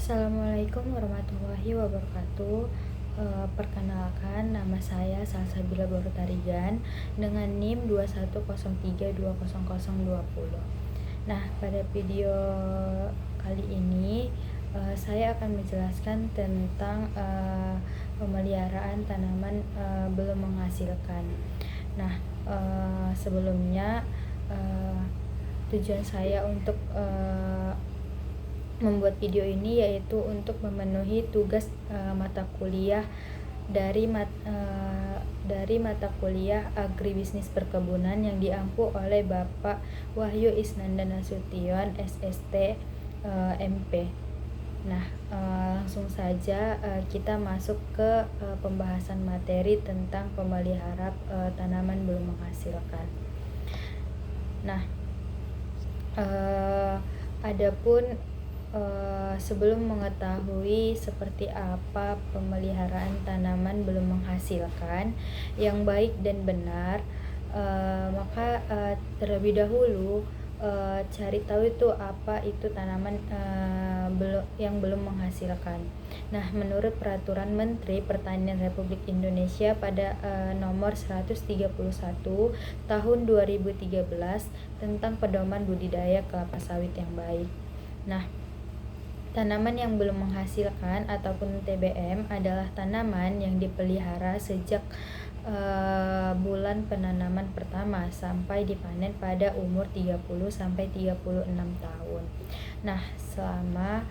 Assalamualaikum warahmatullahi wabarakatuh. Perkenalkan, nama saya Salsabila Borotarigan dengan NIM 2103200020. Nah, pada video kali ini saya akan menjelaskan tentang pemeliharaan tanaman belum menghasilkan. Nah, sebelumnya tujuan saya untuk membuat video ini yaitu untuk memenuhi tugas mata kuliah dari mata kuliah Agribisnis Perkebunan yang diampu oleh Bapak Wahyu Isnanda Nasution SST MP. Nah, langsung saja kita masuk ke pembahasan materi tentang pemelihara tanaman belum menghasilkan. Nah, adapun sebelum mengetahui seperti apa pemeliharaan tanaman belum menghasilkan yang baik dan benar, maka terlebih dahulu cari tahu itu apa itu tanaman yang belum menghasilkan. Nah, menurut Peraturan Menteri Pertanian Republik Indonesia pada nomor 131 tahun 2013 tentang pedoman budidaya kelapa sawit yang baik. Nah, tanaman yang belum menghasilkan ataupun TBM adalah tanaman yang dipelihara sejak bulan penanaman pertama sampai dipanen pada umur 30-36 tahun. Nah, selama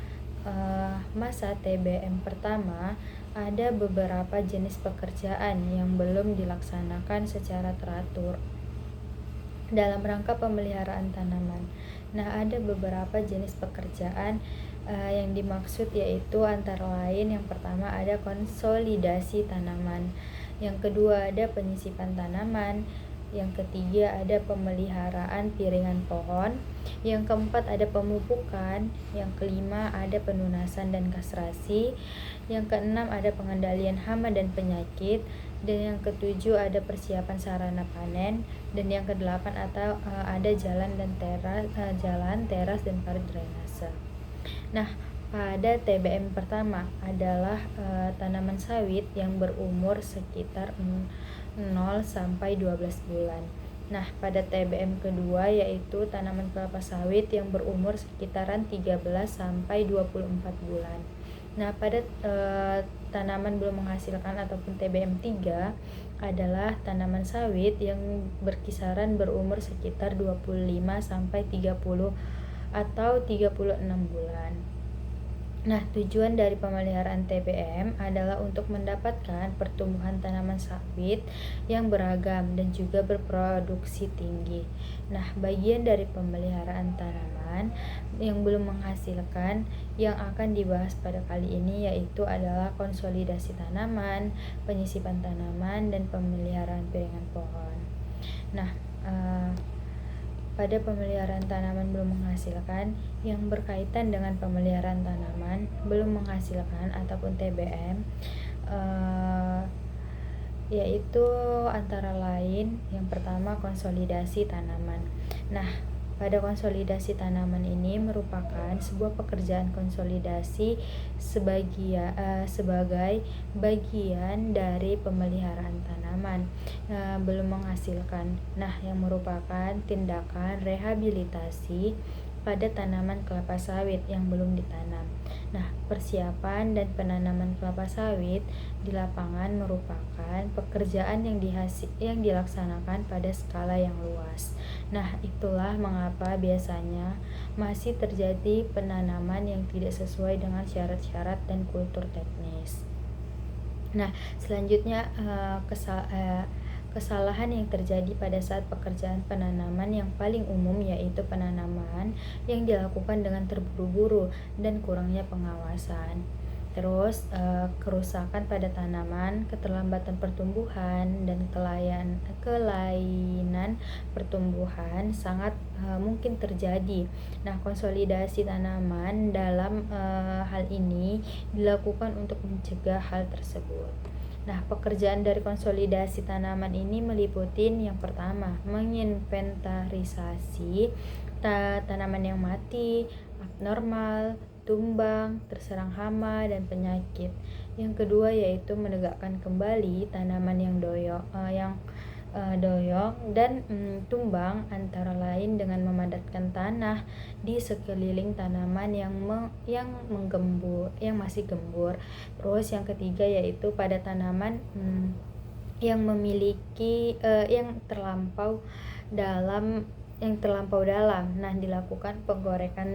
masa TBM pertama ada beberapa jenis pekerjaan yang belum dilaksanakan secara teratur dalam rangka pemeliharaan tanaman. Nah, ada beberapa jenis pekerjaan yang dimaksud yaitu antara lain yang pertama ada konsolidasi tanaman, yang kedua ada penyisipan tanaman, yang ketiga ada pemeliharaan piringan pohon, yang keempat ada pemupukan, yang kelima ada penunasan dan kastrasi, yang keenam ada pengendalian hama dan penyakit, dan yang ketujuh ada persiapan sarana panen, dan yang kedelapan atau ada jalan, teras dan parit drainase. Nah, pada TBM pertama adalah tanaman sawit yang berumur sekitar 0 sampai 12 bulan. Nah, pada TBM kedua yaitu tanaman kelapa sawit yang berumur sekitaran 13 sampai 24 bulan. Nah, pada tanaman belum menghasilkan ataupun TBM 3 adalah tanaman sawit yang berkisaran berumur sekitar 25 sampai 30 atau 36 bulan. Nah, tujuan dari pemeliharaan TBM adalah untuk mendapatkan pertumbuhan tanaman sawit yang beragam dan juga berproduksi tinggi. Nah, bagian dari pemeliharaan tanaman yang belum menghasilkan yang akan dibahas pada kali ini yaitu adalah konsolidasi tanaman, penyisipan tanaman, dan pemeliharaan piringan pohon. Nah, pada pemeliharaan tanaman belum menghasilkan yang berkaitan dengan pemeliharaan tanaman belum menghasilkan ataupun TBM yaitu antara lain yang pertama konsolidasi tanaman. Nah, pada konsolidasi tanaman ini merupakan sebuah pekerjaan konsolidasi sebagai bagian dari pemeliharaan tanaman belum menghasilkan. Nah, yang merupakan tindakan rehabilitasi pada tanaman kelapa sawit yang belum ditanam. Nah, persiapan dan penanaman kelapa sawit di lapangan merupakan pekerjaan yang dilaksanakan pada skala yang luas. Nah, itulah mengapa biasanya masih terjadi penanaman yang tidak sesuai dengan syarat-syarat dan kultur teknis. Nah, selanjutnya kesalahan yang terjadi pada saat pekerjaan penanaman yang paling umum yaitu penanaman yang dilakukan dengan terburu-buru dan kurangnya pengawasan. Terus kerusakan pada tanaman, keterlambatan pertumbuhan, dan kelainan pertumbuhan sangat mungkin terjadi. Nah, konsolidasi tanaman dalam hal ini dilakukan untuk mencegah hal tersebut. Nah, pekerjaan dari konsolidasi tanaman ini meliputi yang pertama, menginventarisasi tanaman yang mati, abnormal, tumbang, terserang hama dan penyakit. Yang kedua yaitu menegakkan kembali tanaman yang doyong dan tumbang, antara lain dengan memadatkan tanah di sekeliling tanaman yang masih gembur. Terus yang ketiga yaitu pada tanaman yang memiliki yang terlampau dalam. Nah, dilakukan penggorekan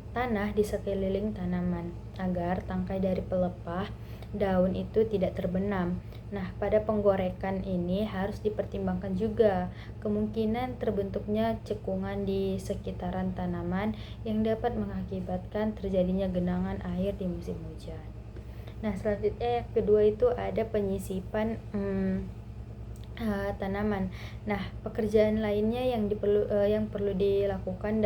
tanah di sekeliling tanaman agar tangkai dari pelepah daun itu tidak terbenam. Nah, pada penggorekan ini harus dipertimbangkan juga kemungkinan terbentuknya cekungan di sekitaran tanaman yang dapat mengakibatkan terjadinya genangan air di musim hujan. Nah, selanjutnya yang kedua itu ada penyisipan tanaman. Nah, pekerjaan lainnya yang perlu dilakukan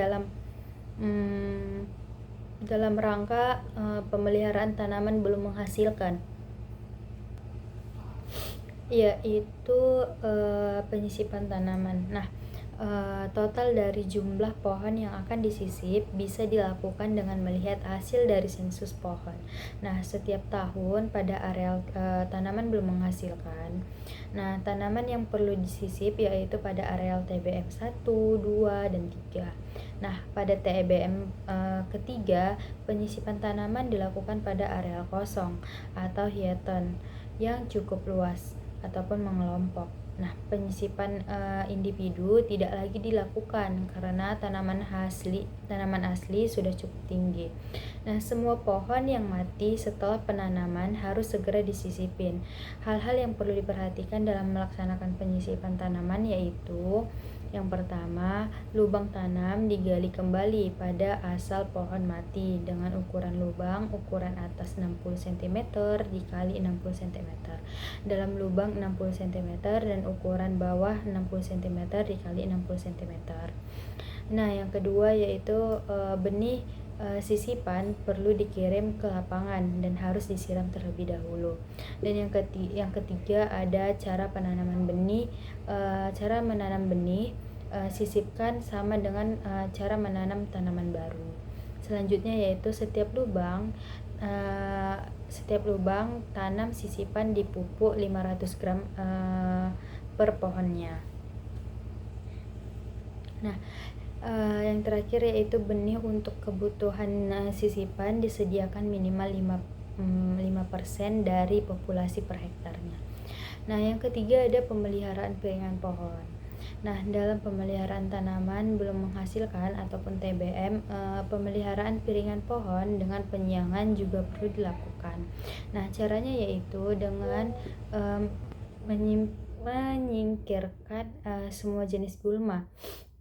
dalam rangka pemeliharaan tanaman belum menghasilkan, yaitu penyisipan tanaman. Nah, total dari jumlah pohon yang akan disisip bisa dilakukan dengan melihat hasil dari sensus pohon. Nah, setiap tahun pada areal tanaman belum menghasilkan, nah tanaman yang perlu disisip yaitu pada areal TBM 1, 2, dan 3. Nah, pada TBM ketiga, penyisipan tanaman dilakukan pada areal kosong atau hiaton yang cukup luas ataupun mengelompok. Nah, penyisipan individu tidak lagi dilakukan karena tanaman asli sudah cukup tinggi. Nah, semua pohon yang mati setelah penanaman harus segera disisipin. Hal-hal yang perlu diperhatikan dalam melaksanakan penyisipan tanaman yaitu yang pertama, lubang tanam digali kembali pada asal pohon mati dengan ukuran lubang ukuran atas 60 cm dikali 60 cm. Dalam lubang 60 cm dan ukuran bawah 60 cm dikali 60 cm. Nah, yang kedua yaitu benih sisipan perlu dikirim ke lapangan dan harus disiram terlebih dahulu. Dan yang ketiga ada cara penanaman benih. Cara menanam benih sisipkan sama dengan cara menanam tanaman baru. Selanjutnya yaitu setiap lubang tanam sisipan di pupuk 500 gram per pohonnya. Nah, yang terakhir yaitu benih untuk kebutuhan sisipan disediakan minimal 5% dari populasi per hektarnya. Nah, yang ketiga ada pemeliharaan piringan pohon. Nah, dalam pemeliharaan tanaman belum menghasilkan ataupun TBM, pemeliharaan piringan pohon dengan penyiangan juga perlu dilakukan. Nah, caranya yaitu dengan menyingkirkan semua jenis gulma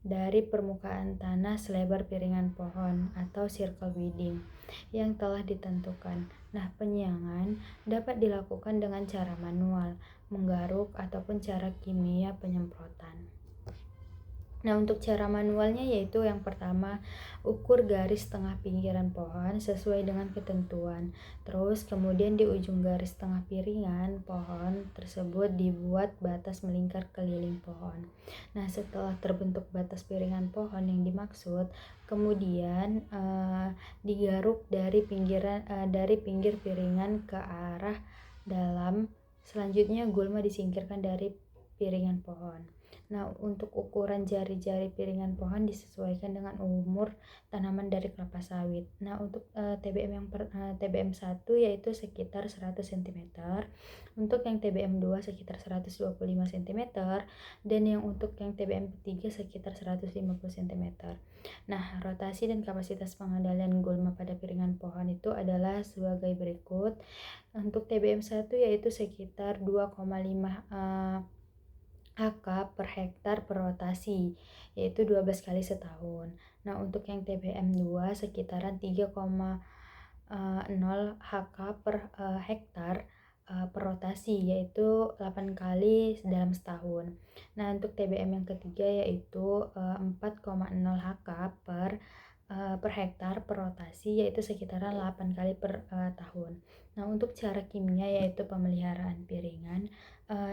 dari permukaan tanah selebar piringan pohon atau circle weeding yang telah ditentukan. Nah, penyiangan dapat dilakukan dengan cara manual, menggaruk, ataupun cara kimia penyemprotan. Nah, untuk cara manualnya yaitu yang pertama, ukur garis tengah pinggiran pohon sesuai dengan ketentuan. Terus kemudian di ujung garis tengah piringan pohon tersebut dibuat batas melingkar keliling pohon. Nah, setelah terbentuk batas piringan pohon yang dimaksud, kemudian digaruk dari pinggir piringan ke arah dalam. Selanjutnya gulma disingkirkan dari piringan pohon. Nah, untuk ukuran jari-jari piringan pohon disesuaikan dengan umur tanaman dari kelapa sawit. Nah, untuk TBM 1 yaitu sekitar 100 cm, untuk yang TBM 2 sekitar 125 cm, dan yang untuk yang TBM 3 sekitar 150 cm. Nah, rotasi dan kapasitas pengendalian gulma pada piringan pohon itu adalah sebagai berikut. Untuk TBM 1 yaitu sekitar 2,5 HK per hektar per rotasi, yaitu 12 kali setahun. Nah, untuk yang TBM 2 sekitaran 3,0 HK per hektar per rotasi, yaitu 8 kali dalam setahun. Nah, untuk TBM yang ketiga yaitu 4,0 HK per hektar per rotasi, yaitu sekitaran 8 kali per tahun. Nah, untuk cara kimia yaitu pemeliharaan piringan,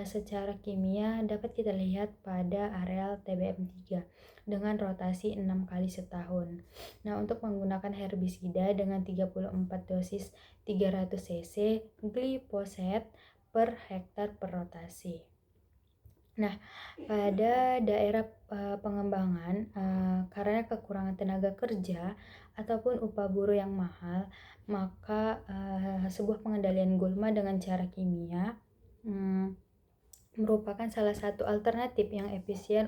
secara kimia dapat kita lihat pada areal TBM3 dengan rotasi 6 kali setahun. Nah, untuk menggunakan herbisida dengan 34 dosis 300 cc glifoset per hektar per rotasi. Nah, pada daerah pengembangan, karena kekurangan tenaga kerja ataupun upah buruh yang mahal, maka sebuah pengendalian gulma dengan cara kimia merupakan salah satu alternatif yang efisien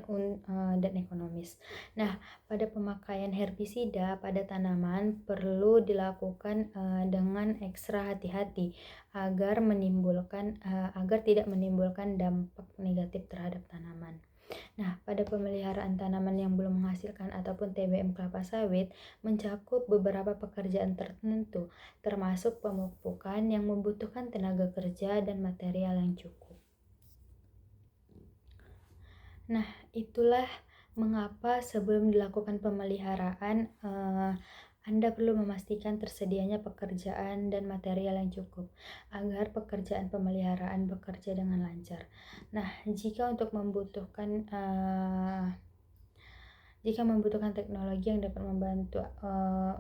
dan ekonomis. Nah, pada pemakaian herbisida pada tanaman perlu dilakukan dengan ekstra hati-hati agar tidak menimbulkan dampak negatif terhadap tanaman. Nah, pada pemeliharaan tanaman yang belum menghasilkan ataupun TBM kelapa sawit mencakup beberapa pekerjaan tertentu, termasuk pemupukan yang membutuhkan tenaga kerja dan material yang cukup. Nah, itulah mengapa sebelum dilakukan pemeliharaan, Anda perlu memastikan tersedianya pekerjaan dan material yang cukup agar pekerjaan pemeliharaan bekerja dengan lancar. Nah, jika membutuhkan teknologi yang dapat membantu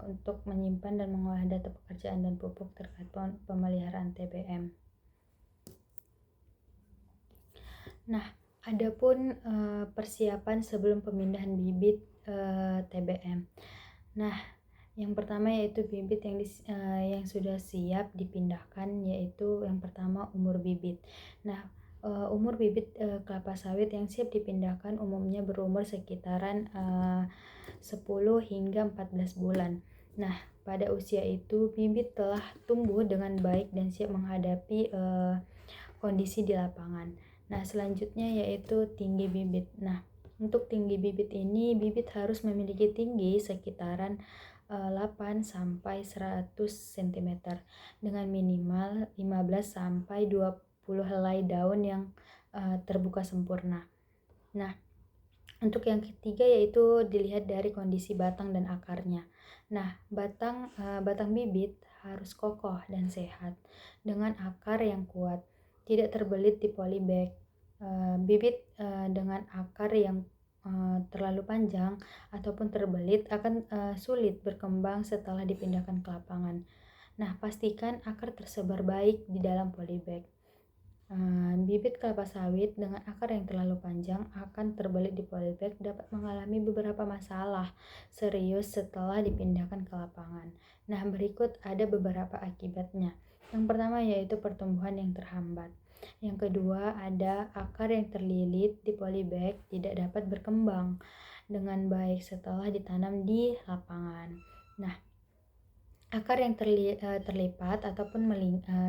untuk menyimpan dan mengolah data pekerjaan dan pupuk terkait pemeliharaan TBM. Nah, adapun persiapan sebelum pemindahan bibit TBM. Nah, yang pertama yaitu bibit yang sudah siap dipindahkan, yaitu yang pertama umur bibit. Nah, umur bibit kelapa sawit yang siap dipindahkan umumnya berumur sekitaran 10 hingga 14 bulan. Nah, pada usia itu bibit telah tumbuh dengan baik dan siap menghadapi kondisi di lapangan. Nah, selanjutnya yaitu tinggi bibit. Nah, untuk tinggi bibit ini, bibit harus memiliki tinggi sekitaran 8 sampai 100 cm dengan minimal 15 sampai 20 helai daun yang terbuka sempurna. Nah, untuk yang ketiga yaitu dilihat dari kondisi batang dan akarnya. Nah, batang bibit harus kokoh dan sehat dengan akar yang kuat, tidak terbelit di polybag. Bibit dengan akar yang terlalu panjang ataupun terbelit akan sulit berkembang setelah dipindahkan ke lapangan. Nah, pastikan akar tersebar baik di dalam polybag. Bibit kelapa sawit dengan akar yang terlalu panjang akan terbelit di polybag dapat mengalami beberapa masalah serius setelah dipindahkan ke lapangan. Nah, berikut ada beberapa akibatnya. Yang pertama yaitu pertumbuhan yang terhambat. Yang kedua ada akar yang terlilit di polybag tidak dapat berkembang dengan baik setelah ditanam di lapangan. Nah, akar yang terlipat ataupun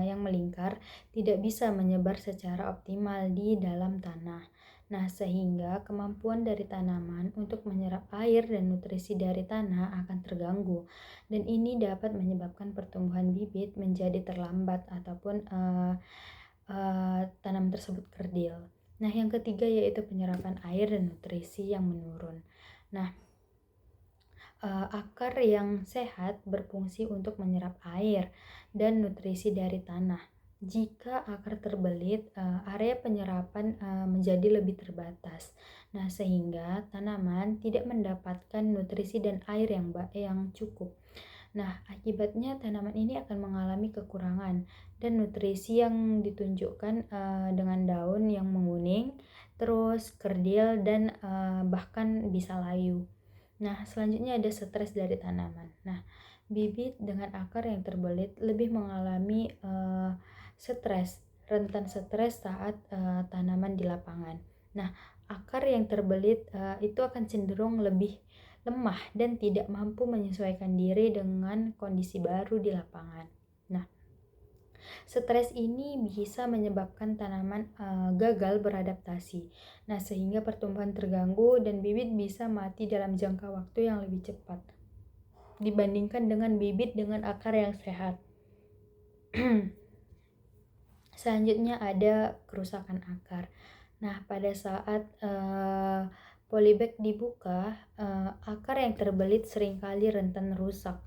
yang melingkar tidak bisa menyebar secara optimal di dalam tanah. Nah, sehingga kemampuan dari tanaman untuk menyerap air dan nutrisi dari tanah akan terganggu. Dan ini dapat menyebabkan pertumbuhan bibit menjadi terlambat ataupun tanaman tersebut kerdil. Nah, yang ketiga yaitu penyerapan air dan nutrisi yang menurun. Nah, akar yang sehat berfungsi untuk menyerap air dan nutrisi dari tanah. Jika akar terbelit, area penyerapan menjadi lebih terbatas. Nah, sehingga tanaman tidak mendapatkan nutrisi dan air yang cukup. Nah, akibatnya tanaman ini akan mengalami kekurangan dan nutrisi yang ditunjukkan dengan daun yang menguning, terus kerdil dan bahkan bisa layu. Nah, selanjutnya ada stres dari tanaman. Nah, bibit dengan akar yang terbelit lebih mengalami rentan stres saat tanaman di lapangan. Nah, akar yang terbelit itu akan cenderung lebih lemah dan tidak mampu menyesuaikan diri dengan kondisi baru di lapangan. Nah, stres ini bisa menyebabkan tanaman gagal beradaptasi. Nah, sehingga pertumbuhan terganggu dan bibit bisa mati dalam jangka waktu yang lebih cepat dibandingkan dengan bibit dengan akar yang sehat. Selanjutnya ada kerusakan akar. Nah, pada saat polybag dibuka, akar yang terbelit seringkali rentan rusak.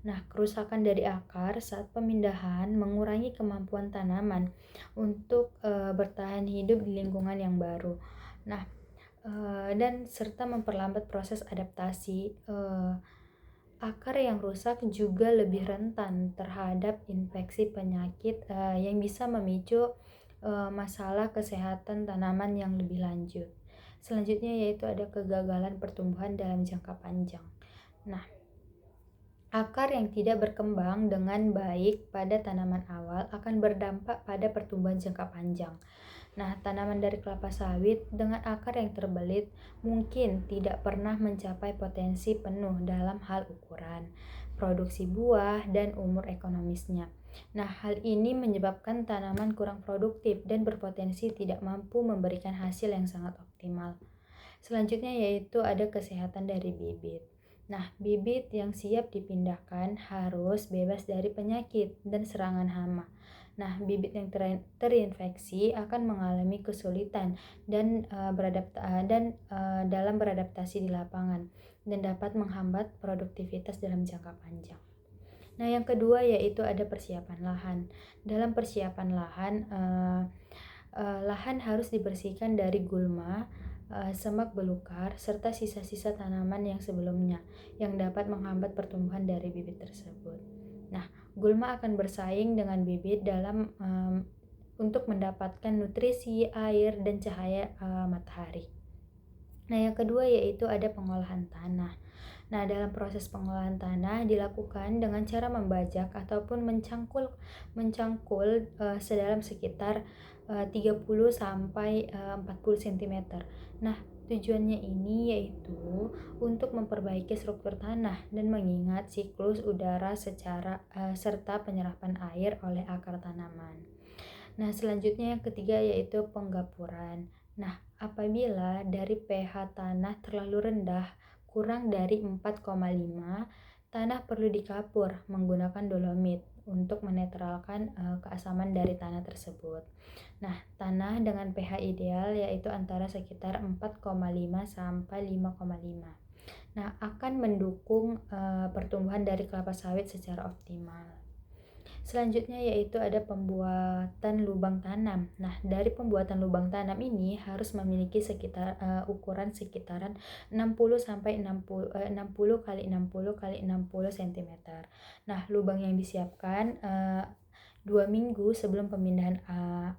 Nah, kerusakan dari akar saat pemindahan mengurangi kemampuan tanaman untuk bertahan hidup di lingkungan yang baru. Nah, dan serta memperlambat proses adaptasi. Akar yang rusak juga lebih rentan terhadap infeksi penyakit yang bisa memicu masalah kesehatan tanaman yang lebih lanjut. Selanjutnya yaitu ada kegagalan pertumbuhan dalam jangka panjang. Nah, akar yang tidak berkembang dengan baik pada tanaman awal akan berdampak pada pertumbuhan jangka panjang. Nah, tanaman dari kelapa sawit dengan akar yang terbelit mungkin tidak pernah mencapai potensi penuh dalam hal ukuran, produksi buah, dan umur ekonomisnya. Nah, hal ini menyebabkan tanaman kurang produktif dan berpotensi tidak mampu memberikan hasil yang sangat optimal. Selanjutnya yaitu ada kesehatan dari bibit. Nah, bibit yang siap dipindahkan harus bebas dari penyakit dan serangan hama. Nah, bibit yang terinfeksi akan mengalami kesulitan dan dalam beradaptasi di lapangan dan dapat menghambat produktivitas dalam jangka panjang. Nah, yang kedua yaitu ada persiapan lahan. Dalam persiapan lahan, lahan harus dibersihkan dari gulma, semak belukar, serta sisa-sisa tanaman yang sebelumnya yang dapat menghambat pertumbuhan dari bibit tersebut. Nah, gulma akan bersaing dengan bibit dalam untuk mendapatkan nutrisi, air, dan cahaya matahari. Nah, yang kedua yaitu ada pengolahan tanah. Nah, dalam proses pengolahan tanah dilakukan dengan cara membajak ataupun mencangkul sedalam sekitar 30 sampai 40 cm. Nah, tujuannya ini yaitu untuk memperbaiki struktur tanah dan mengingat siklus udara serta penyerapan air oleh akar tanaman. Nah, selanjutnya yang ketiga yaitu penggapuran. Nah, apabila dari pH tanah terlalu rendah, kurang dari 4,5, tanah perlu dikapur menggunakan dolomit untuk menetralkan keasaman dari tanah tersebut. Nah, tanah dengan pH ideal yaitu antara sekitar 4,5 sampai 5,5. Nah, akan mendukung pertumbuhan dari kelapa sawit secara optimal. Selanjutnya yaitu ada pembuatan lubang tanam. Nah, dari pembuatan lubang tanam ini harus memiliki ukuran sekitaran 60 sampai 60 kali 60 kali 60 cm. Nah, lubang yang disiapkan 2 minggu sebelum pemindahan.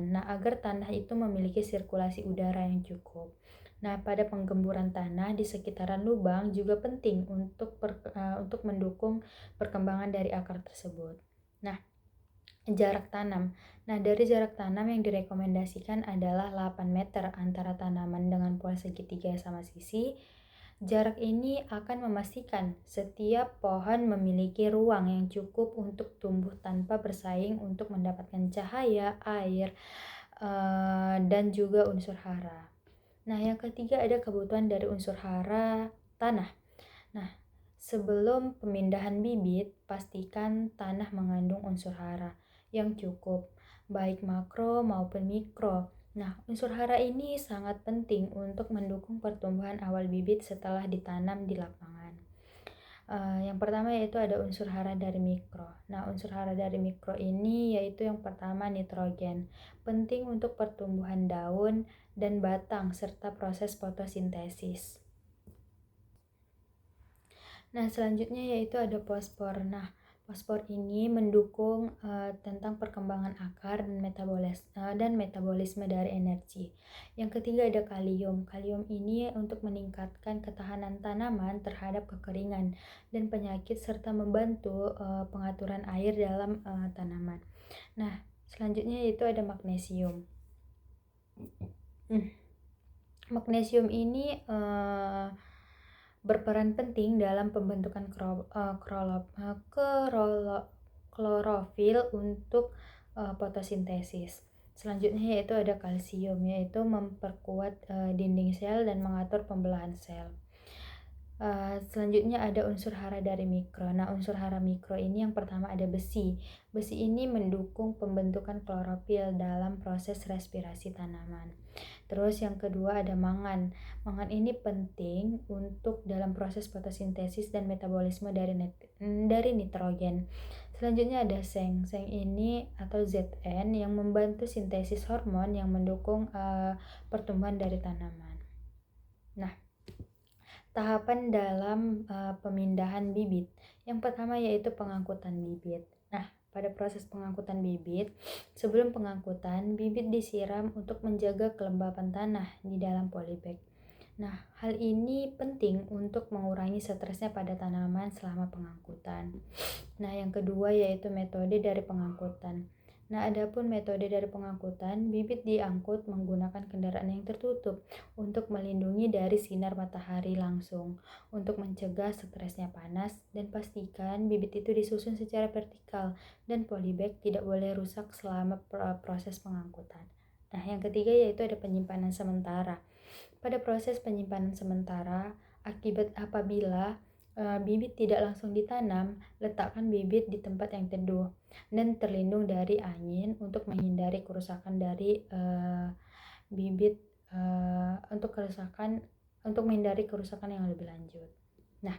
Nah, agar tanah itu memiliki sirkulasi udara yang cukup. Nah, pada penggemburan tanah di sekitaran lubang juga penting untuk mendukung perkembangan dari akar tersebut. Nah, jarak tanam. Nah, dari jarak tanam yang direkomendasikan adalah 8 meter antara tanaman dengan pola segitiga sama sisi. Jarak ini akan memastikan setiap pohon memiliki ruang yang cukup untuk tumbuh tanpa bersaing untuk mendapatkan cahaya, air, dan juga unsur hara. Nah, yang ketiga ada kebutuhan dari unsur hara tanah. Nah, sebelum pemindahan bibit, pastikan tanah mengandung unsur hara yang cukup, baik makro maupun mikro. Nah, unsur hara ini sangat penting untuk mendukung pertumbuhan awal bibit setelah ditanam di lapangan. Yang pertama yaitu ada unsur hara dari mikro. Nah, unsur hara dari mikro ini yaitu yang pertama nitrogen, penting untuk pertumbuhan daun dan batang serta proses fotosintesis. Nah, selanjutnya yaitu ada fosfor. Nah, fosfor ini mendukung tentang perkembangan akar dan metabolisme dari energi. Yang ketiga ada kalium. Kalium ini untuk meningkatkan ketahanan tanaman terhadap kekeringan dan penyakit serta membantu pengaturan air dalam tanaman. Nah, selanjutnya yaitu ada magnesium. Magnesium ini berperan penting dalam pembentukan klorofil untuk fotosintesis. Selanjutnya yaitu ada kalsium, yaitu memperkuat dinding sel dan mengatur pembelahan sel. Selanjutnya ada unsur hara dari mikro. Nah, unsur hara mikro ini yang pertama ada besi. Besi ini mendukung pembentukan klorofil dalam proses respirasi tanaman. Terus yang kedua ada mangan. Mangan ini penting untuk dalam proses fotosintesis dan metabolisme dari nitrogen. Selanjutnya ada seng. Seng ini atau Zn yang membantu sintesis hormon yang mendukung pertumbuhan dari tanaman. Nah, tahapan dalam pemindahan bibit. Yang pertama yaitu pengangkutan bibit. Nah, pada proses pengangkutan bibit, sebelum pengangkutan, bibit disiram untuk menjaga kelembapan tanah di dalam polybag. Nah, hal ini penting untuk mengurangi stresnya pada tanaman selama pengangkutan. Nah, yang kedua yaitu metode dari pengangkutan. Nah, adapun metode dari pengangkutan, bibit diangkut menggunakan kendaraan yang tertutup untuk melindungi dari sinar matahari langsung, untuk mencegah stresnya panas, dan pastikan bibit itu disusun secara vertikal dan polybag tidak boleh rusak selama proses pengangkutan. Nah, yang ketiga yaitu ada penyimpanan sementara. Pada proses penyimpanan sementara, apabila bibit tidak langsung ditanam, letakkan bibit di tempat yang teduh dan terlindung dari angin untuk menghindari kerusakan dari bibit untuk menghindari kerusakan yang lebih lanjut. Nah,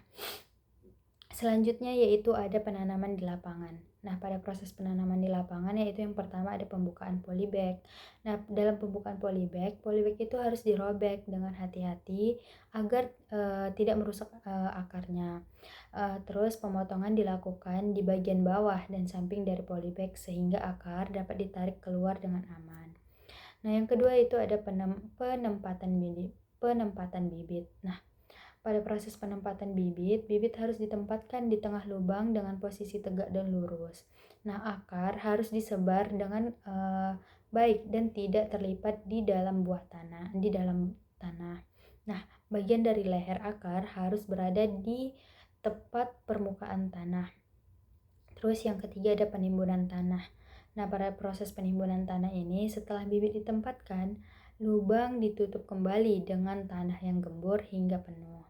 selanjutnya yaitu ada penanaman di lapangan. Nah, pada proses penanaman di lapangan yaitu yang pertama ada pembukaan polybag. Nah, dalam pembukaan polybag itu harus dirobek dengan hati-hati agar tidak merusak akarnya. Terus pemotongan dilakukan di bagian bawah dan samping dari polybag sehingga akar dapat ditarik keluar dengan aman. Nah, yang kedua itu ada penempatan bibit. Nah, pada proses penempatan bibit harus ditempatkan di tengah lubang dengan posisi tegak dan lurus. Nah, akar harus disebar dengan baik dan tidak terlipat di dalam tanah. Nah, bagian dari leher akar harus berada di tepat permukaan tanah. Terus yang ketiga ada penimbunan tanah. Nah, pada proses penimbunan tanah ini setelah bibit ditempatkan, lubang ditutup kembali dengan tanah yang gembur hingga penuh.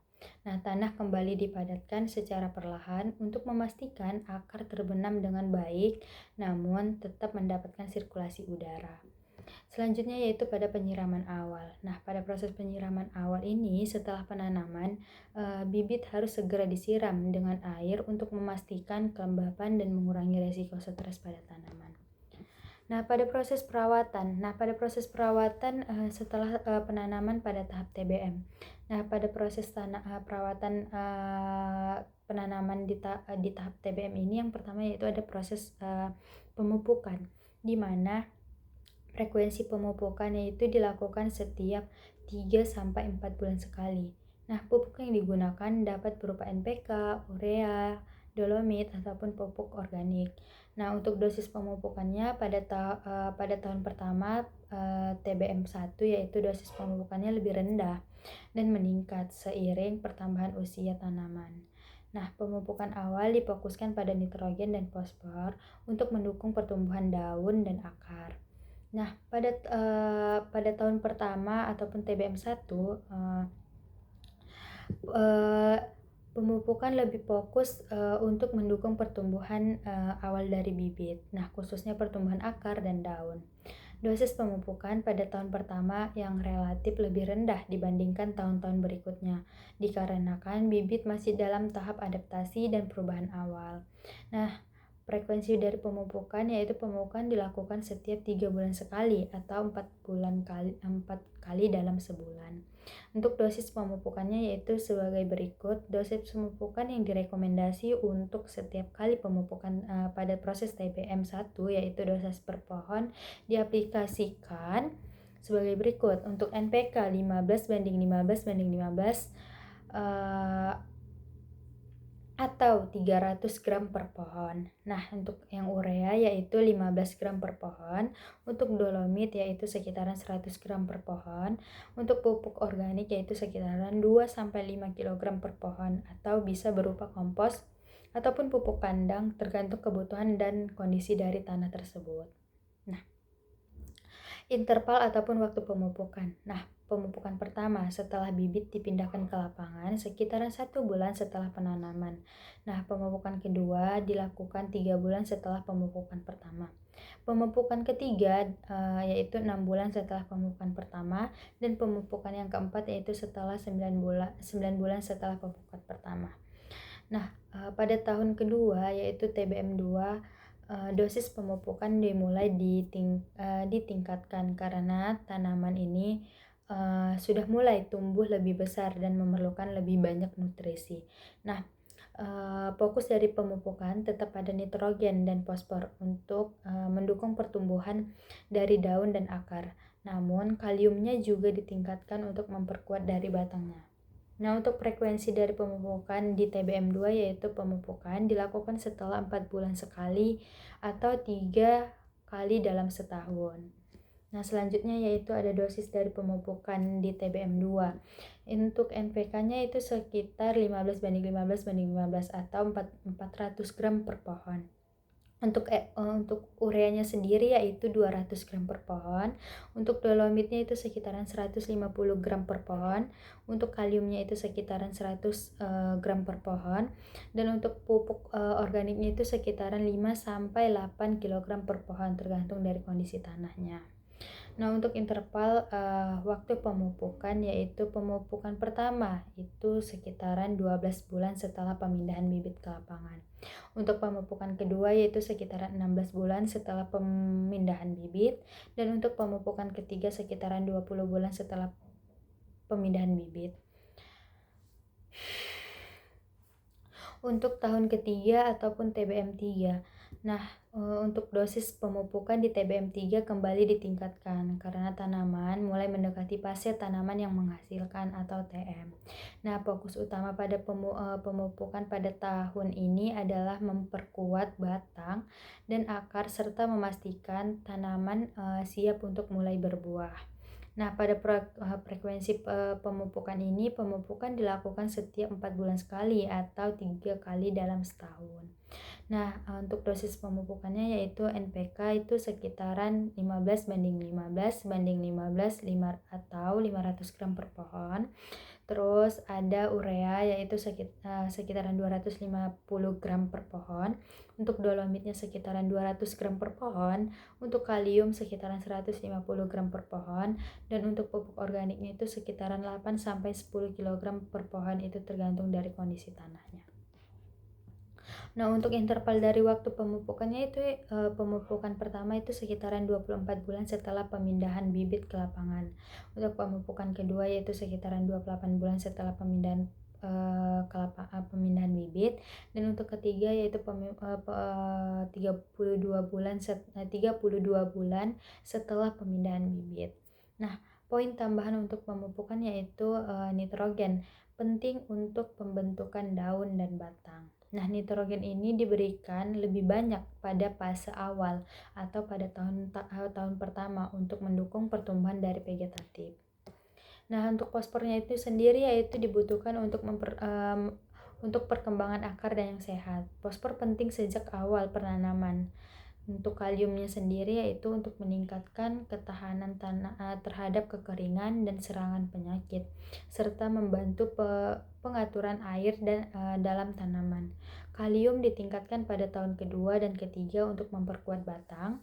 Nah, tanah kembali dipadatkan secara perlahan untuk memastikan akar terbenam dengan baik, namun tetap mendapatkan sirkulasi udara. Selanjutnya yaitu pada penyiraman awal. Nah, pada proses penyiraman awal ini setelah penanaman, bibit harus segera disiram dengan air untuk memastikan kelembapan dan mengurangi resiko stres pada tanaman. Nah, pada proses perawatan. Setelah penanaman pada tahap TBM. Nah, pada proses perawatan penanaman di tahap TBM ini yang pertama yaitu ada proses pemupukan, di mana frekuensi pemupukan yaitu dilakukan setiap 3-4 bulan sekali. Nah, pupuk yang digunakan dapat berupa NPK, urea, dolomit ataupun pupuk organik. Nah, untuk dosis pemupukannya pada tahun pertama TBM 1 yaitu dosis pemupukannya lebih rendah dan meningkat seiring pertambahan usia tanaman. Nah, pemupukan awal difokuskan pada nitrogen dan fosfor untuk mendukung pertumbuhan daun dan akar. Nah, pada tahun pertama ataupun TBM 1 pemupukan lebih fokus untuk mendukung pertumbuhan awal dari bibit. Nah, khususnya pertumbuhan akar dan daun. Dosis pemupukan pada tahun pertama yang relatif lebih rendah dibandingkan tahun-tahun berikutnya, dikarenakan bibit masih dalam tahap adaptasi dan perubahan awal. Nah, frekuensi dari pemupukan yaitu pemupukan dilakukan setiap 3 bulan sekali atau 4 kali dalam sebulan. Untuk dosis pemupukannya yaitu sebagai berikut. Dosis pemupukan yang direkomendasi untuk setiap kali pemupukan pada proses TBM 1 yaitu dosis per pohon diaplikasikan sebagai berikut. Untuk NPK 15:15:15 atau 300 gram per pohon. Nah, untuk yang urea yaitu 15 gram per pohon, untuk dolomit yaitu sekitaran 100 gram per pohon, untuk pupuk organik yaitu sekitaran 2-5 kg per pohon atau bisa berupa kompos ataupun pupuk kandang tergantung kebutuhan dan kondisi dari tanah tersebut. Nah, interval ataupun waktu pemupukan. Nah, pemupukan pertama setelah bibit dipindahkan ke lapangan sekitaran 1 bulan setelah penanaman. Nah, pemupukan kedua dilakukan 3 bulan setelah pemupukan pertama. Pemupukan ketiga yaitu 6 bulan setelah pemupukan pertama, dan pemupukan yang keempat yaitu setelah 9 bulan setelah pemupukan pertama. Nah, pada tahun kedua yaitu TBM2, dosis pemupukan dimulai ditingkatkan karena tanaman ini sudah mulai tumbuh lebih besar dan memerlukan lebih banyak nutrisi. Nah, fokus dari pemupukan tetap pada nitrogen dan fosfor untuk mendukung pertumbuhan dari daun dan akar. Namun, kaliumnya juga ditingkatkan untuk memperkuat dari batangnya. Nah, untuk frekuensi dari pemupukan di TBM2 yaitu pemupukan dilakukan setelah 4 bulan sekali atau 3 kali dalam setahun. Nah, selanjutnya yaitu ada dosis dari pemupukan di TBM2. Untuk NPK-nya itu sekitar 15/15/15 atau 400 gram per pohon. Untuk ureanya sendiri yaitu 200 gram per pohon. Untuk dolomitnya itu sekitaran 150 gram per pohon. Untuk kaliumnya itu sekitaran 100 gram per pohon. Dan untuk pupuk organiknya itu sekitaran 5-8 kg per pohon tergantung dari kondisi tanahnya. Nah, untuk interval waktu pemupukan yaitu pemupukan pertama itu sekitaran 12 bulan setelah pemindahan bibit ke lapangan. Untuk pemupukan kedua yaitu sekitaran 16 bulan setelah pemindahan bibit, dan untuk pemupukan ketiga sekitaran 20 bulan setelah pemindahan bibit. Untuk tahun ketiga ataupun TBM3. Nah, untuk dosis pemupukan di TBM3 kembali ditingkatkan karena tanaman mulai mendekati fase tanaman yang menghasilkan atau TM. Nah, fokus utama pada pemupukan pada tahun ini adalah memperkuat batang dan akar serta memastikan tanaman siap untuk mulai berbuah. Nah, pada frekuensi pemupukan ini, pemupukan dilakukan setiap 4 bulan sekali atau 3 kali dalam setahun. Nah, untuk dosis pemupukannya yaitu NPK itu sekitaran 15/15/15 atau 500 gram per pohon. Terus ada urea yaitu sekitaran 250 gram per pohon. Untuk dolomitnya sekitaran 200 gram per pohon. Untuk kalium sekitaran 150 gram per pohon. Dan untuk pupuk organiknya itu sekitaran 8-10 kg per pohon, itu tergantung dari kondisi tanahnya. Nah, untuk interval dari waktu pemupukannya itu pemupukan pertama itu sekitaran 24 bulan setelah pemindahan bibit ke lapangan. Untuk pemupukan kedua yaitu sekitaran 28 bulan setelah pemindahan pemindahan bibit, dan untuk ketiga yaitu 32 bulan setelah pemindahan bibit. Nah, poin tambahan untuk pemupukan yaitu nitrogen penting untuk pembentukan daun dan batang. Nah, nitrogen ini diberikan lebih banyak pada fase awal atau pada tahun pertama untuk mendukung pertumbuhan dari vegetatif. Nah, untuk fosfornya itu sendiri yaitu dibutuhkan untuk perkembangan akar dan yang sehat. Fosfor penting sejak awal penanaman. Untuk kaliumnya sendiri yaitu untuk meningkatkan ketahanan tanah terhadap kekeringan dan serangan penyakit, serta membantu pengaturan air dan dalam tanaman. Kalium ditingkatkan pada tahun kedua dan ketiga untuk memperkuat batang.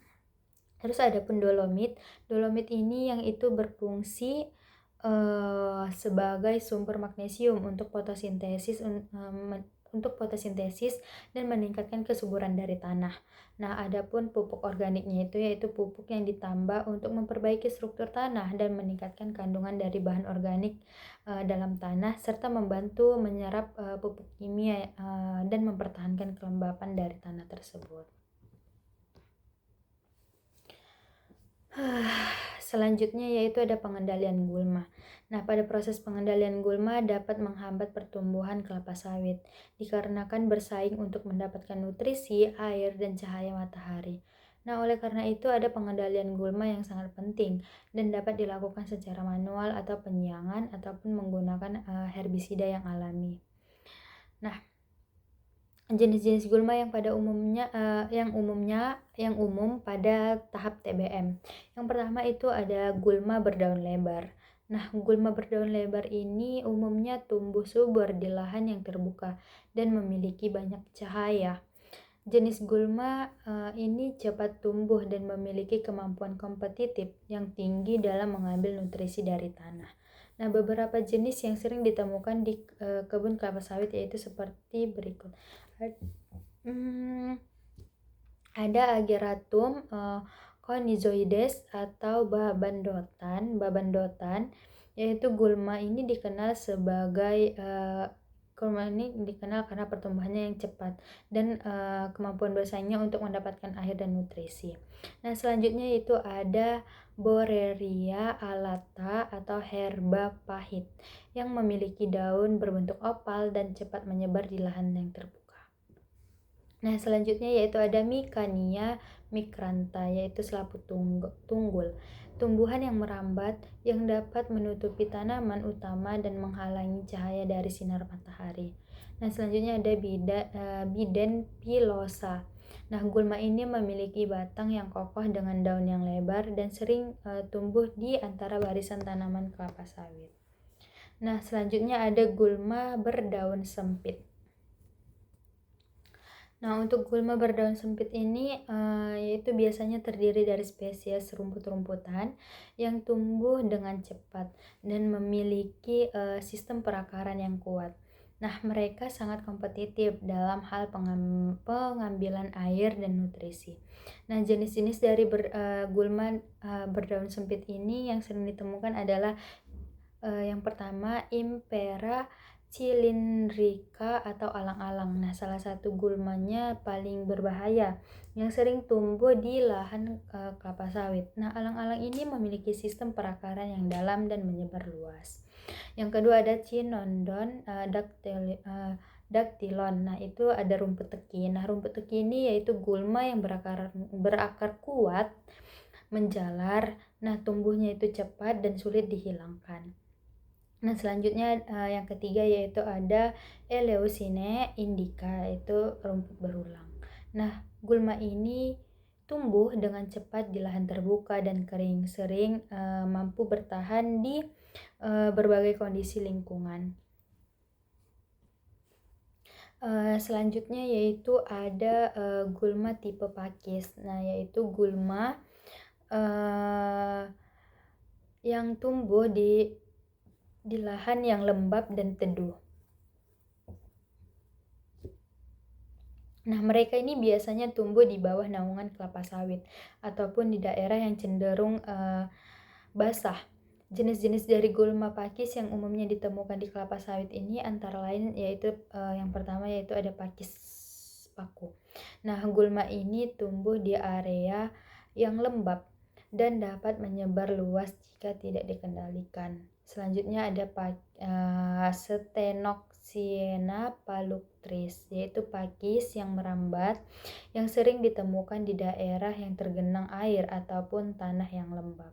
Terus ada pun dolomit. Dolomit ini yang itu berfungsi sebagai sumber magnesium untuk fotosintesis dan meningkatkan kesuburan dari tanah. Nah, adapun pupuk organiknya itu yaitu pupuk yang ditambah untuk memperbaiki struktur tanah dan meningkatkan kandungan dari bahan organik dalam tanah, serta membantu menyerap pupuk kimia dan mempertahankan kelembapan dari tanah tersebut. Selanjutnya yaitu ada pengendalian gulma. Nah, pada proses pengendalian gulma dapat menghambat pertumbuhan kelapa sawit dikarenakan bersaing untuk mendapatkan nutrisi, air, dan cahaya matahari. Nah, oleh karena itu ada pengendalian gulma yang sangat penting dan dapat dilakukan secara manual atau penyiangan ataupun menggunakan herbisida yang alami. Nah, jenis-jenis gulma yang umum pada tahap TBM. Yang pertama itu ada gulma berdaun lebar. Nah, gulma berdaun lebar ini umumnya tumbuh subur di lahan yang terbuka dan memiliki banyak cahaya. Jenis gulma ini cepat tumbuh dan memiliki kemampuan kompetitif yang tinggi dalam mengambil nutrisi dari tanah. Nah, beberapa jenis yang sering ditemukan di kebun kelapa sawit yaitu seperti berikut. Ada Ageratum conizoides atau babandotan, yaitu gulma ini dikenal sebagai gulma ini dikenal karena pertumbuhannya yang cepat dan kemampuan bersaingnya untuk mendapatkan air dan nutrisi. Nah, selanjutnya itu ada Borreria alata atau herba pahit yang memiliki daun berbentuk opal dan cepat menyebar di lahan yang terbuka. Nah, selanjutnya yaitu ada Micania micrantha, yaitu selaput tunggul, tumbuhan yang merambat yang dapat menutupi tanaman utama dan menghalangi cahaya dari sinar matahari. Nah, selanjutnya ada Biden pilosa. Nah, gulma ini memiliki batang yang kokoh dengan daun yang lebar dan sering tumbuh di antara barisan tanaman kelapa sawit. Nah, selanjutnya ada gulma berdaun sempit. Nah, untuk gulma berdaun sempit ini yaitu biasanya terdiri dari spesies rumput-rumputan yang tumbuh dengan cepat dan memiliki sistem perakaran yang kuat. Nah, mereka sangat kompetitif dalam hal pengambilan air dan nutrisi. Nah, jenis-jenis dari gulma berdaun sempit ini yang sering ditemukan adalah yang pertama Impera cilindrica atau alang-alang. Nah, salah satu gulmanya paling berbahaya yang sering tumbuh di lahan kelapa sawit. Nah, alang-alang ini memiliki sistem perakaran yang dalam dan menyebar luas. Yang kedua ada Cynodon dactylon. Nah, itu ada rumput teki. Nah, rumput teki ini yaitu gulma yang berakar kuat, menjalar. Nah, tumbuhnya itu cepat dan sulit dihilangkan. Nah, selanjutnya yang ketiga yaitu ada Eleusine indica, itu rumput berulang. Nah, gulma ini tumbuh dengan cepat di lahan terbuka dan kering, sering mampu bertahan di berbagai kondisi lingkungan. Selanjutnya yaitu ada gulma tipe pakis. Nah, yaitu gulma yang tumbuh di lahan yang lembab dan teduh. Nah, mereka ini biasanya tumbuh di bawah naungan kelapa sawit ataupun di daerah yang cenderung basah. Jenis-jenis dari gulma pakis yang umumnya ditemukan di kelapa sawit ini antara lain yaitu yang pertama yaitu ada pakis paku. Nah, gulma ini tumbuh di area yang lembab dan dapat menyebar luas jika tidak dikendalikan. Selanjutnya ada Stenoxyena palustris, yaitu pakis yang merambat yang sering ditemukan di daerah yang tergenang air ataupun tanah yang lembab.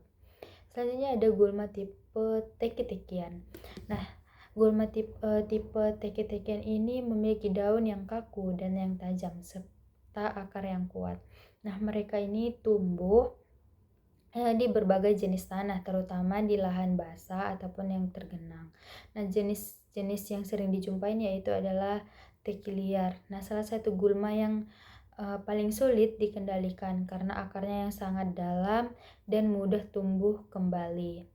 Selanjutnya ada gulma tipe teki-tekian. Nah, gulma tipe teki-tekian ini memiliki daun yang kaku dan yang tajam serta akar yang kuat. Nah, mereka ini tumbuh di berbagai jenis tanah, terutama di lahan basah ataupun yang tergenang. Nah, jenis-jenis yang sering dijumpai yaitu adalah teki liar. Nah, salah satu gulma yang paling sulit dikendalikan karena akarnya yang sangat dalam dan mudah tumbuh kembali.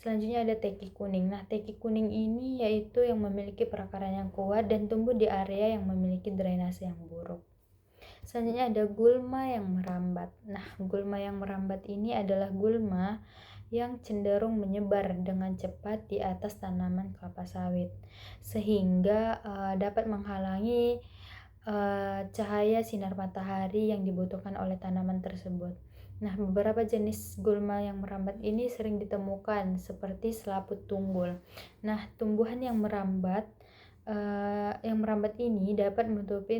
Selanjutnya ada teki kuning. Nah, teki kuning ini yaitu yang memiliki perakaran yang kuat dan tumbuh di area yang memiliki drainase yang buruk. Selanjutnya ada gulma yang merambat. Nah, gulma yang merambat ini adalah gulma yang cenderung menyebar dengan cepat di atas tanaman kelapa sawit, sehingga dapat menghalangi cahaya sinar matahari yang dibutuhkan oleh tanaman tersebut. Nah, beberapa jenis gulma yang merambat ini sering ditemukan seperti selaput tunggul. Nah, tumbuhan yang merambat ini dapat menutupi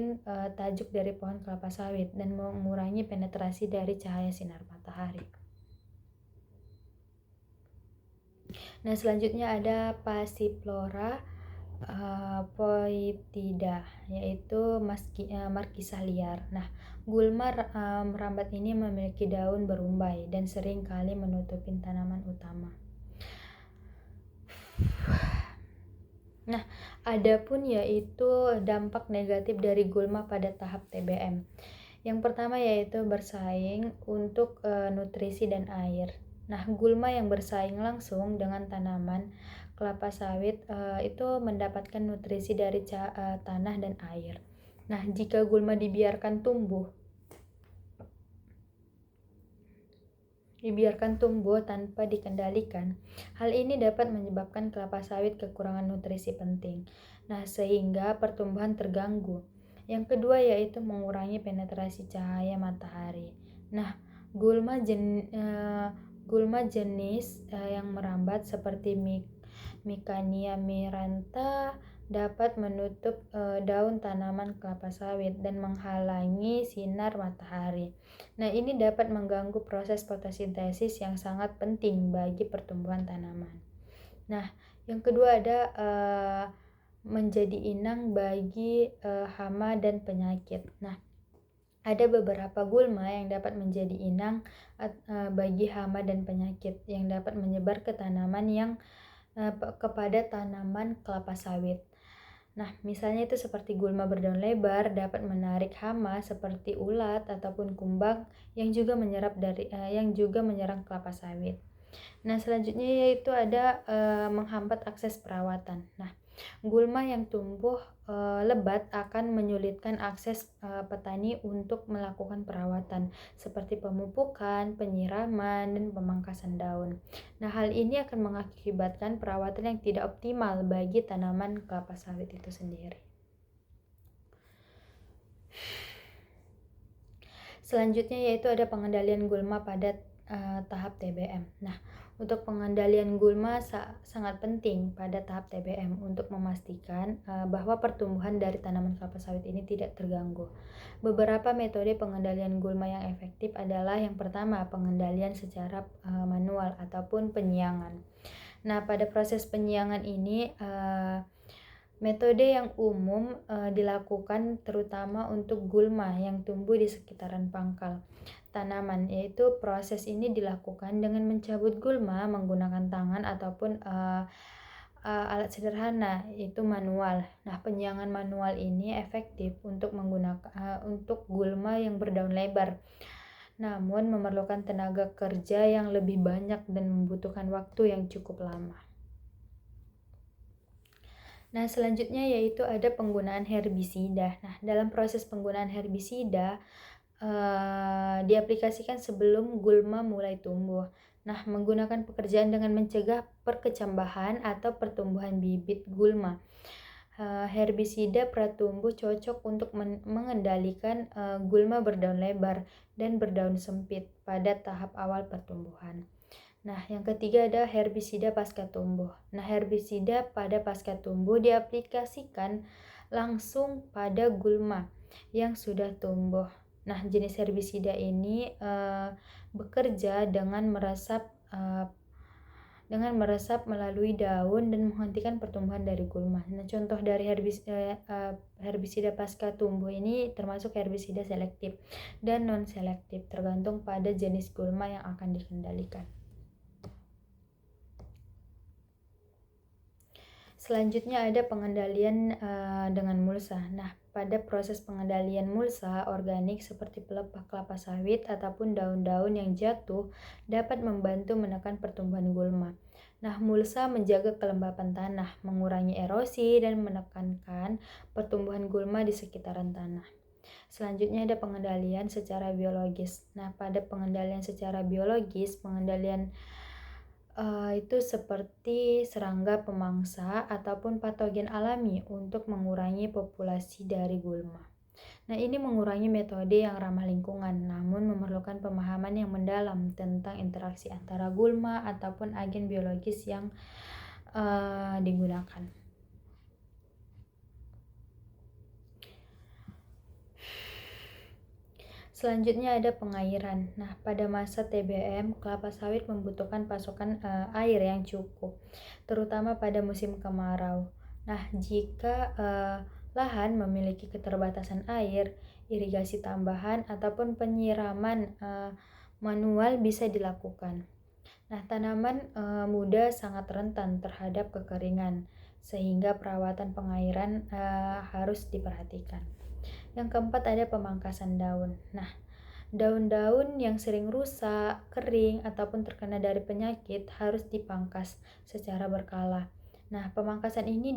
tajuk dari pohon kelapa sawit dan mengurangi penetrasi dari cahaya sinar matahari. Nah, selanjutnya ada Passiflora poetida, yaitu markisah liar. Nah, gulma merambat ini memiliki daun berumbai dan sering kali menutupi tanaman utama. Nah, adapun yaitu dampak negatif dari gulma pada tahap TBM. Yang pertama yaitu bersaing untuk nutrisi dan air. Nah, gulma yang bersaing langsung dengan tanaman kelapa sawit itu mendapatkan nutrisi dari tanah dan air. Nah, jika gulma dibiarkan tumbuh tanpa dikendalikan, hal ini dapat menyebabkan kelapa sawit kekurangan nutrisi penting. Nah, sehingga pertumbuhan terganggu. Yang kedua yaitu mengurangi penetrasi cahaya matahari. Nah, gulma jenis yang merambat seperti Micania miranta dapat menutup daun tanaman kelapa sawit dan menghalangi sinar matahari. Nah, ini dapat mengganggu proses fotosintesis yang sangat penting bagi pertumbuhan tanaman. Nah, yang kedua ada menjadi inang bagi hama dan penyakit. Nah, ada beberapa gulma yang dapat menjadi inang bagi hama dan penyakit yang dapat menyebar ke tanaman kepada tanaman kelapa sawit. Nah, misalnya itu seperti gulma berdaun lebar dapat menarik hama seperti ulat ataupun kumbang yang juga menyerang kelapa sawit. Nah, selanjutnya yaitu ada menghambat akses perawatan. Nah, gulma yang tumbuh lebat akan menyulitkan akses petani untuk melakukan perawatan seperti pemupukan, penyiraman, dan pemangkasan daun. Nah, hal ini akan mengakibatkan perawatan yang tidak optimal bagi tanaman kelapa sawit itu sendiri. Selanjutnya yaitu ada pengendalian gulma pada tahap TBM. Nah, untuk pengendalian gulma sangat penting pada tahap TBM untuk memastikan bahwa pertumbuhan dari tanaman kelapa sawit ini tidak terganggu. Beberapa metode pengendalian gulma yang efektif adalah yang pertama, pengendalian secara manual ataupun penyiangan. Nah, pada proses penyiangan ini metode yang umum dilakukan terutama untuk gulma yang tumbuh di sekitaran pangkal tanaman, yaitu proses ini dilakukan dengan mencabut gulma menggunakan tangan ataupun alat sederhana, yaitu manual. Nah, penyiangan manual ini efektif untuk untuk gulma yang berdaun lebar, namun memerlukan tenaga kerja yang lebih banyak dan membutuhkan waktu yang cukup lama. Nah, selanjutnya yaitu ada penggunaan herbisida. Nah, dalam proses penggunaan herbisida diaplikasikan sebelum gulma mulai tumbuh. Nah, menggunakan pekerjaan dengan mencegah perkecambahan atau pertumbuhan bibit gulma. Herbisida pratumbuh cocok untuk mengendalikan gulma berdaun lebar dan berdaun sempit pada tahap awal pertumbuhan. Nah, yang ketiga ada herbisida pasca tumbuh. Nah, herbisida pada pasca tumbuh diaplikasikan langsung pada gulma yang sudah tumbuh. Nah, jenis herbisida ini bekerja dengan meresap melalui daun dan menghentikan pertumbuhan dari gulma. Nah, contoh dari herbisida pasca tumbuh ini termasuk herbisida selektif dan non-selektif, tergantung pada jenis gulma yang akan dikendalikan. Selanjutnya ada pengendalian dengan mulsa. Nah, pada proses pengendalian mulsa organik seperti pelepah kelapa sawit ataupun daun-daun yang jatuh dapat membantu menekan pertumbuhan gulma. Nah, mulsa menjaga kelembapan tanah, mengurangi erosi, dan menekankan pertumbuhan gulma di sekitaran tanah. Selanjutnya ada pengendalian secara biologis. Nah, pada pengendalian secara biologis, pengendalian itu seperti serangga pemangsa ataupun patogen alami untuk mengurangi populasi dari gulma. Nah, ini mengurangi metode yang ramah lingkungan, namun memerlukan pemahaman yang mendalam tentang interaksi antara gulma ataupun agen biologis yang digunakan. Selanjutnya ada pengairan. Nah, pada masa TBM, kelapa sawit membutuhkan pasokan air yang cukup, terutama pada musim kemarau. Nah, jika lahan memiliki keterbatasan air, irigasi tambahan ataupun penyiraman manual bisa dilakukan. Nah, tanaman muda sangat rentan terhadap kekeringan, sehingga perawatan pengairan harus diperhatikan. Yang keempat ada pemangkasan daun. Nah, daun-daun yang sering rusak, kering, ataupun terkena dari penyakit harus dipangkas secara berkala. Nah, pemangkasan ini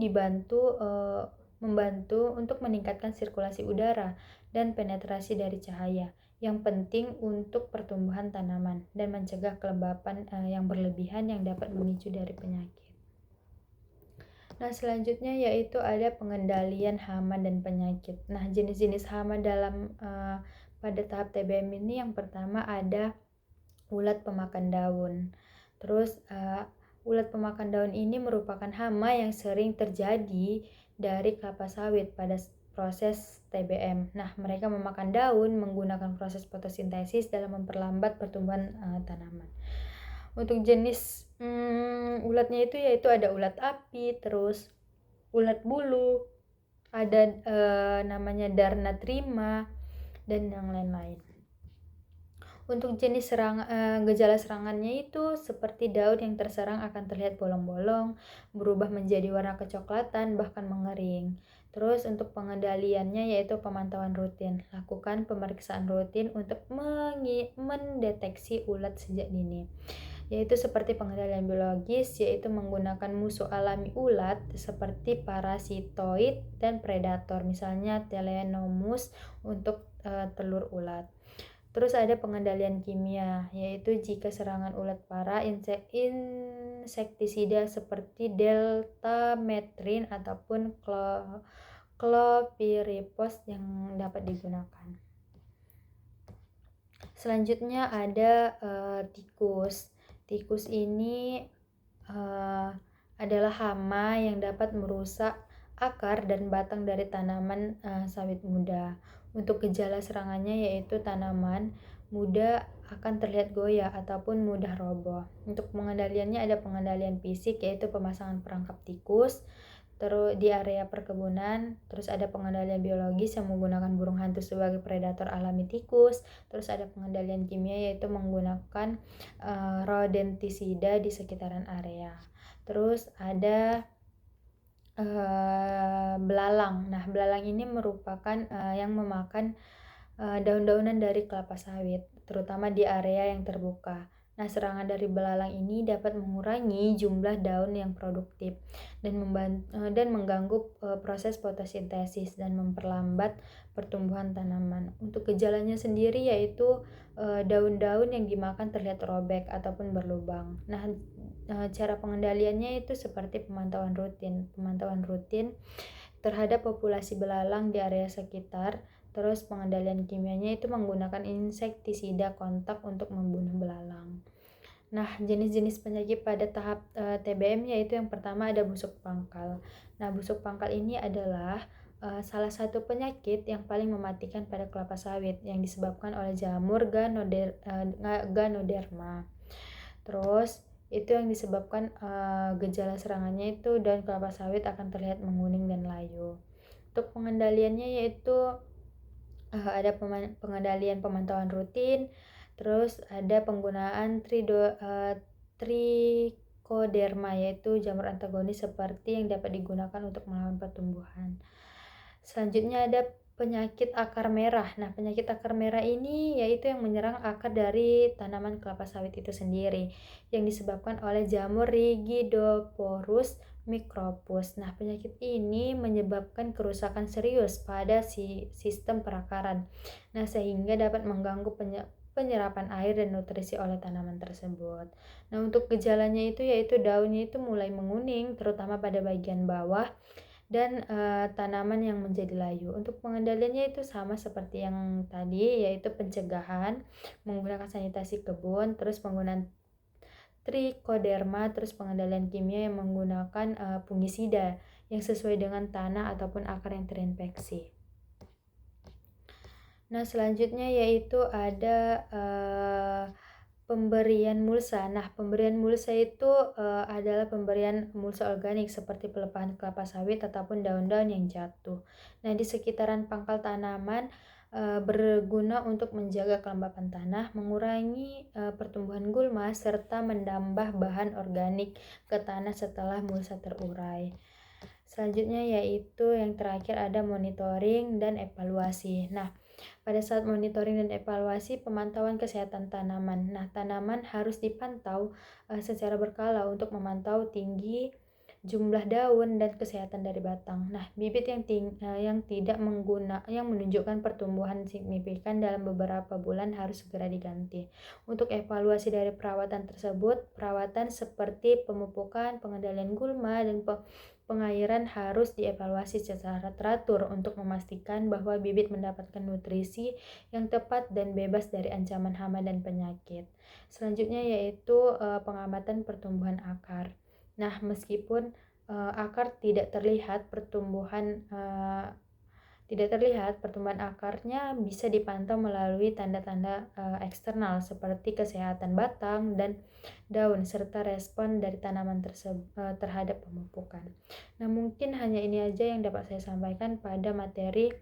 membantu untuk meningkatkan sirkulasi udara dan penetrasi dari cahaya, yang penting untuk pertumbuhan tanaman dan mencegah kelembapan yang berlebihan yang dapat memicu dari penyakit. Nah, selanjutnya yaitu ada pengendalian hama dan penyakit. Nah, jenis-jenis hama pada tahap TBM ini yang pertama ada ulat pemakan daun. Terus ulat pemakan daun ini merupakan hama yang sering terjadi dari kelapa sawit pada proses TBM. Nah, mereka memakan daun menggunakan proses fotosintesis dalam memperlambat pertumbuhan tanaman. Untuk jenis ulatnya itu yaitu ada ulat api, terus ulat bulu, ada namanya Darna trima, dan yang lain-lain. Untuk jenis gejala serangannya itu seperti daun yang terserang akan terlihat bolong-bolong, berubah menjadi warna kecoklatan, bahkan mengering. Terus untuk pengendaliannya yaitu pemantauan rutin. Lakukan pemeriksaan rutin untuk mendeteksi ulat sejak dini. Yaitu seperti pengendalian biologis, yaitu menggunakan musuh alami ulat seperti parasitoid dan predator, misalnya Telenomus untuk telur ulat. Terus ada pengendalian kimia, yaitu jika serangan ulat parah, insektisida seperti deltametrin ataupun clopirifos yang dapat digunakan. Selanjutnya ada tikus. Tikus ini adalah hama yang dapat merusak akar dan batang dari tanaman sawit muda. Untuk gejala serangannya yaitu tanaman muda akan terlihat goyah ataupun mudah roboh. Untuk pengendaliannya ada pengendalian fisik yaitu pemasangan perangkap tikus terus di area perkebunan, terus ada pengendalian biologis yang menggunakan burung hantu sebagai predator alami tikus, terus ada pengendalian kimia yaitu menggunakan rodentisida di sekitaran area. Terus ada belalang. Nah, belalang ini merupakan yang memakan daun-daunan dari kelapa sawit, terutama di area yang terbuka. Nah, serangan dari belalang ini dapat mengurangi jumlah daun yang produktif dan mengganggu proses fotosintesis dan memperlambat pertumbuhan tanaman. Untuk gejalanya sendiri yaitu daun-daun yang dimakan terlihat robek ataupun berlubang. Nah, cara pengendaliannya itu seperti pemantauan rutin terhadap populasi belalang di area sekitar. Terus pengendalian kimianya itu menggunakan insektisida kontak untuk membunuh belalang. Nah, jenis-jenis penyakit pada tahap TBM yaitu yang pertama ada busuk pangkal. Nah, busuk pangkal ini adalah salah satu penyakit yang paling mematikan pada kelapa sawit yang disebabkan oleh jamur Ganoderma. Terus itu yang disebabkan gejala serangannya itu daun kelapa sawit akan terlihat menguning dan layu. Untuk pengendaliannya yaitu ada pengendalian pemantauan rutin, terus ada penggunaan trichoderma yaitu jamur antagonis seperti yang dapat digunakan untuk melawan pertumbuhan. Selanjutnya ada penyakit akar merah. Nah, penyakit akar merah ini yaitu yang menyerang akar dari tanaman kelapa sawit itu sendiri yang disebabkan oleh jamur Rigidoporus micropus. Nah, penyakit ini menyebabkan kerusakan serius pada sistem perakaran. Nah, sehingga dapat mengganggu penyerapan air dan nutrisi oleh tanaman tersebut. Nah, untuk gejalanya itu yaitu daunnya itu mulai menguning terutama pada bagian bawah dan tanaman yang menjadi layu. Untuk pengendaliannya itu sama seperti yang tadi, yaitu pencegahan menggunakan sanitasi kebun, terus penggunaan trichoderma, terus pengendalian kimia yang menggunakan fungisida yang sesuai dengan tanah ataupun akar yang terinfeksi. Nah, selanjutnya yaitu ada pemberian mulsa. Nah, pemberian mulsa itu adalah pemberian mulsa organik seperti pelepahan kelapa sawit ataupun daun-daun yang jatuh. Nah, di sekitaran pangkal tanaman berguna untuk menjaga kelembapan tanah, mengurangi pertumbuhan gulma, serta menambah bahan organik ke tanah setelah mulsa terurai. Selanjutnya yaitu yang terakhir ada monitoring dan evaluasi. Nah, pada saat monitoring dan evaluasi pemantauan kesehatan tanaman. Nah, tanaman harus dipantau secara berkala untuk memantau tinggi, jumlah daun dan kesehatan dari batang. Nah, bibit yang yang menunjukkan pertumbuhan signifikan dalam beberapa bulan harus segera diganti. Untuk evaluasi dari perawatan tersebut, perawatan seperti pemupukan, pengendalian gulma dan pengairan harus dievaluasi secara teratur untuk memastikan bahwa bibit mendapatkan nutrisi yang tepat dan bebas dari ancaman hama dan penyakit. Selanjutnya yaitu pengamatan pertumbuhan akar. Nah, meskipun akar tidak terlihat, pertumbuhan akarnya bisa dipantau melalui tanda-tanda eksternal seperti kesehatan batang dan daun serta respon dari tanaman terhadap pemupukan. Nah, mungkin hanya ini aja yang dapat saya sampaikan pada materi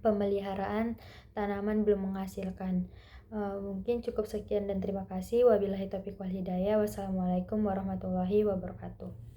pemeliharaan tanaman belum menghasilkan. Mungkin cukup sekian dan terima kasih. Wabillahi taufiq wal hidayah. Wassalamualaikum warahmatullahi wabarakatuh.